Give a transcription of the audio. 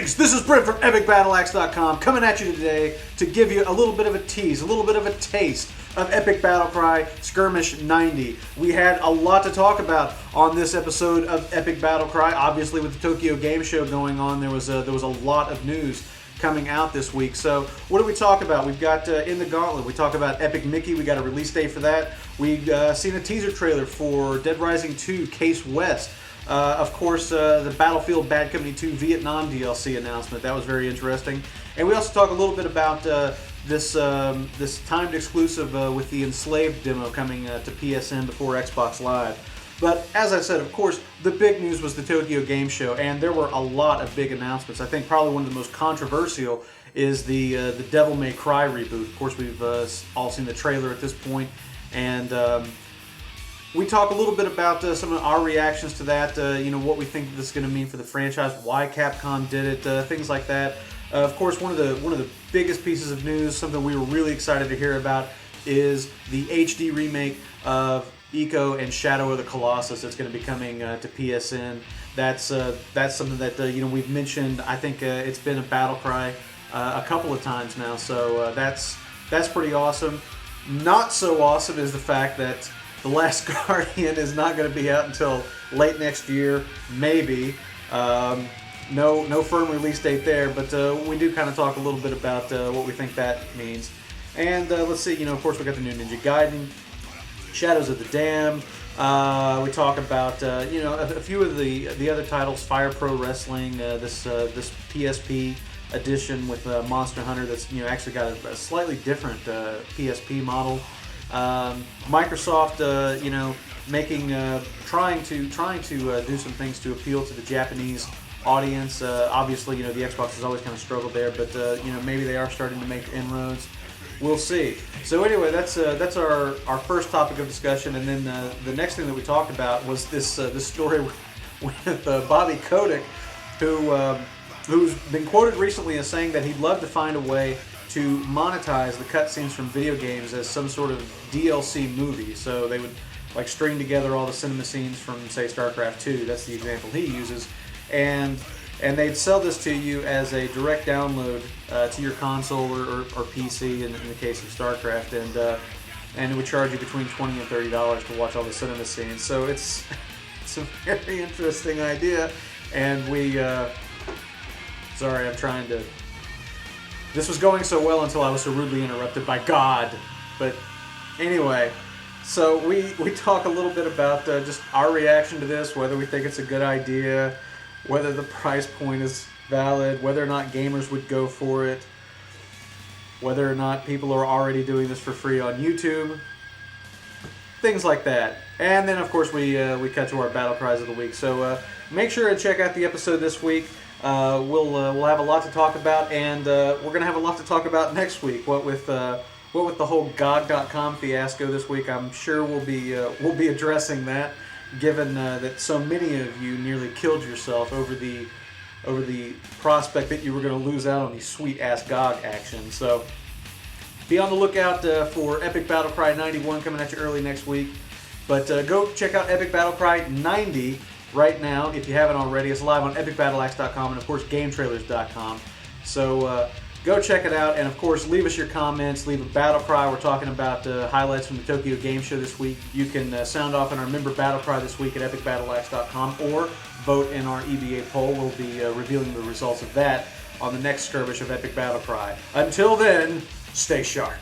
Greetings! This is Brent from EpicBattleAxe.com coming at you today to give you a little bit of a tease, a little bit of a taste of Epic Battlecry Skirmish 90. We had a lot to talk about on this episode of Epic Battlecry. Obviously, with the Tokyo Game Show going on, there was a lot of news coming out this week. So what do we talk about? We've got in the gauntlet, we talk about Epic Mickey. We got a release date for that. We've seen a teaser trailer for Dead Rising 2 Case West. Of course, the Battlefield Bad Company 2 Vietnam DLC announcement. That was very interesting. And we also talk a little bit about this timed exclusive with the Enslaved demo coming to PSN before Xbox Live. But as I said, of course, the big news was the Tokyo Game Show, and there were a lot of big announcements. I think probably one of the most controversial is the Devil May Cry reboot. Of course, we've all seen the trailer at this point, and we talk a little bit about some of our reactions to that, what we think this is going to mean for the franchise, why Capcom did it, things like that. Of course, one of the biggest pieces of news, something we were really excited to hear about, is the HD remake of Echo and Shadow of the Colossus that's going to be coming to PSN. That's something that we've mentioned. I think it's been a battle cry a couple of times now, so that's pretty awesome. Not so awesome is the fact that The Last Guardian is not going to be out until late next year, maybe. No firm release date there, but we do kind of talk a little bit about what we think that means. And let's see, of course we got the new Ninja Gaiden, Shadows of the Dam. We talk about a few of the other titles, Fire Pro Wrestling, this PSP edition with Monster Hunter that's actually got a slightly different PSP model. Microsoft, trying to do some things to appeal to the Japanese audience. Obviously, the Xbox has always kind of struggled there, but maybe they are starting to make inroads. We'll see. So anyway, that's our first topic of discussion, and then the next thing that we talked about was this story with Bobby Kotick, who's been quoted recently as saying that he'd love to find a way to monetize the cutscenes from video games as some sort of DLC movie. So they would string together all the cinema scenes from, say, StarCraft 2. That's the example he uses, and they'd sell this to you as a direct download to your console or PC in the case of StarCraft, and it would charge you between $20 and $30 to watch all the cinema scenes. So it's a very interesting idea, and we sorry, I'm trying to. This was going so well until I was so rudely interrupted by God. But anyway, so we talk a little bit about just our reaction to this, whether we think it's a good idea, whether the price point is valid, whether or not gamers would go for it, whether or not people are already doing this for free on YouTube, things like that. And then, of course, we cut to our battle cries of the week. So make sure and check out the episode this week. We'll have a lot to talk about, and we're going to have a lot to talk about next week. What with the whole GOG.com fiasco this week, I'm sure we'll be addressing that, given that so many of you nearly killed yourself over the prospect that you were going to lose out on these sweet ass GOG action. So be on the lookout for Epic Battlecry 91 coming at you early next week. But go check out Epic Battlecry 90 right now if you haven't already. It's live on EpicBattleAxe.com and of course GameTrailers.com. So go check it out, and of course leave us your comments, leave a battle cry. We're talking about highlights from the Tokyo Game Show this week. You can sound off in our member battle cry this week at EpicBattleAxe.com or vote in our EBA poll. We'll be revealing the results of that on the next skirmish of Epic Battlecry. Until then, stay sharp.